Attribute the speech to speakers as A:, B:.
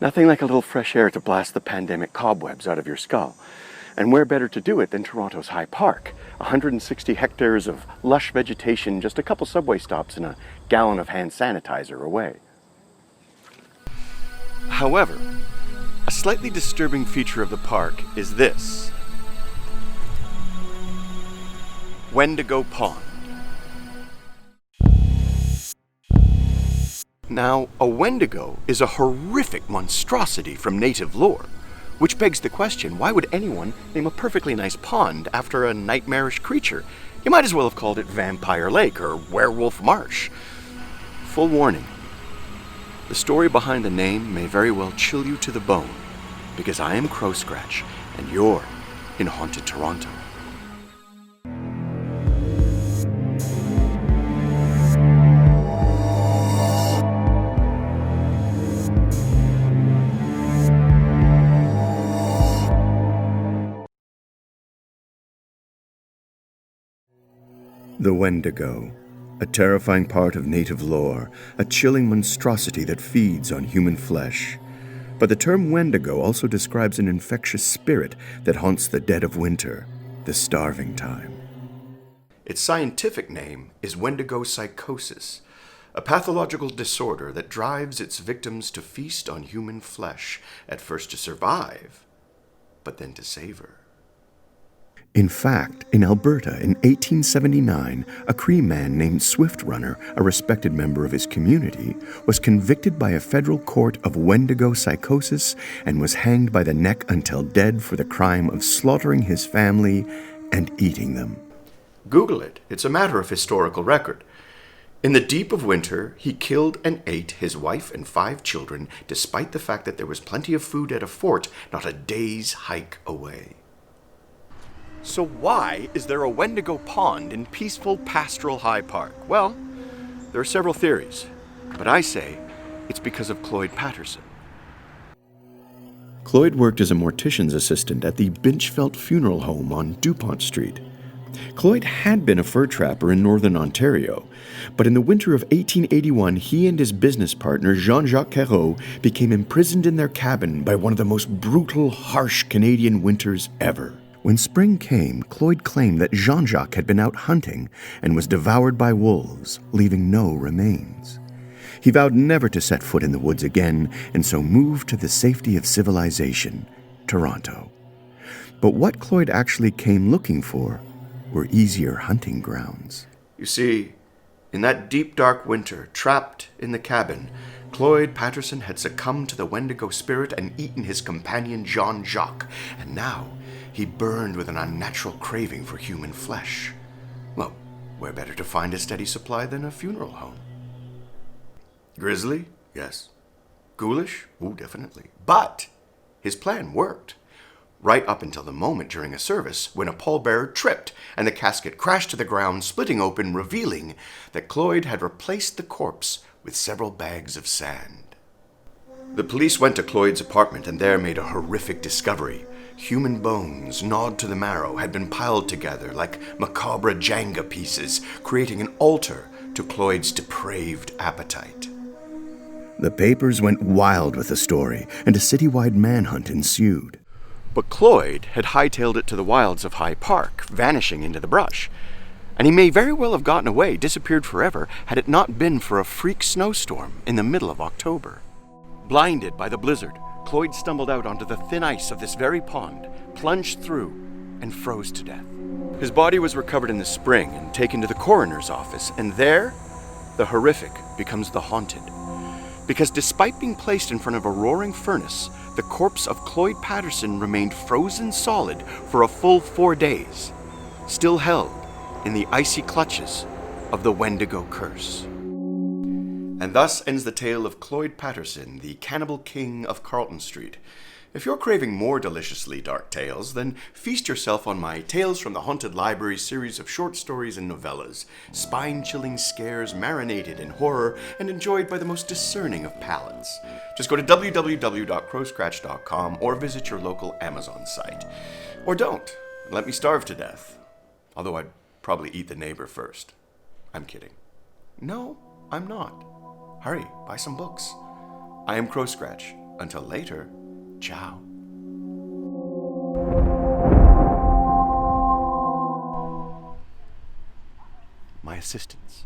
A: Nothing like a little fresh air to blast the pandemic cobwebs out of your skull. And where better to do it than Toronto's High Park? 160 hectares of lush vegetation, just a couple subway stops and a gallon of hand sanitizer away. However, a slightly disturbing feature of the park is this: Wendigo Pond. Now, a Wendigo is a horrific monstrosity from native lore, which begs the question, why would anyone name a perfectly nice pond after a nightmarish creature? You might as well have called it Vampire Lake or Werewolf Marsh. Full warning, the story behind the name may very well chill you to the bone, because I am Crowscratch, and you're in Haunted Toronto. The Wendigo, a terrifying part of native lore, a chilling monstrosity that feeds on human flesh. But the term Wendigo also describes an infectious spirit that haunts the dead of winter, the starving time. Its scientific name is Wendigo psychosis, a pathological disorder that drives its victims to feast on human flesh, at first to survive, but then to savor. In fact, in Alberta in 1879, a Cree man named Swift Runner, a respected member of his community, was convicted by a federal court of Wendigo psychosis and was hanged by the neck until dead for the crime of slaughtering his family and eating them. Google it. It's a matter of historical record. In the deep of winter, he killed and ate his wife and 5 children, despite the fact that there was plenty of food at a fort not a day's hike away. So why is there a Wendigo pond in peaceful pastoral High Park? Well, there are several theories, but I say it's because of Cloyd Patterson. Cloyd worked as a mortician's assistant at the Binchfeld Funeral Home on Dupont Street. Cloyd had been a fur trapper in northern Ontario, but in the winter of 1881, he and his business partner, Jean-Jacques Carreau, became imprisoned in their cabin by one of the most brutal, harsh Canadian winters ever. When spring came, Cloyd claimed that Jean-Jacques had been out hunting and was devoured by wolves, leaving no remains. He vowed never to set foot in the woods again, and so moved to the safety of civilization, Toronto. But what Cloyd actually came looking for were easier hunting grounds. You see, in that deep, dark winter, trapped in the cabin, Cloyd Patterson had succumbed to the Wendigo spirit and eaten his companion Jean-Jacques, and now he burned with an unnatural craving for human flesh. Well, where better to find a steady supply than a funeral home? Grisly? Yes. Ghoulish? Ooh, definitely. But his plan worked. Right up until the moment during a service when a pallbearer tripped and the casket crashed to the ground, splitting open, revealing that Cloyd had replaced the corpse with several bags of sand. The police went to Cloyd's apartment and there made a horrific discovery. Human bones, gnawed to the marrow, had been piled together like macabre Jenga pieces, creating an altar to Cloyd's depraved appetite. The papers went wild with the story, and a citywide manhunt ensued. But Cloyd had hightailed it to the wilds of High Park, vanishing into the brush. And he may very well have gotten away, disappeared forever, had it not been for a freak snowstorm in the middle of October. Blinded by the blizzard, Cloyd stumbled out onto the thin ice of this very pond, plunged through, and froze to death. His body was recovered in the spring and taken to the coroner's office, and there, the horrific becomes the haunted. Because despite being placed in front of a roaring furnace, the corpse of Cloyd Patterson remained frozen solid for a full 4 days, still held in the icy clutches of the Wendigo curse. And thus ends the tale of Cloyd Patterson, the cannibal king of Carlton Street. If you're craving more deliciously dark tales, then feast yourself on my Tales from the Haunted Library series of short stories and novellas, spine-chilling scares marinated in horror and enjoyed by the most discerning of palates. Just go to www.crowscratch.com or visit your local Amazon site. Or don't, and let me starve to death. Although I'd probably eat the neighbor first. I'm kidding. No, I'm not. Hurry, buy some books. I am Crowscratch, Until later, ciao. My assistants.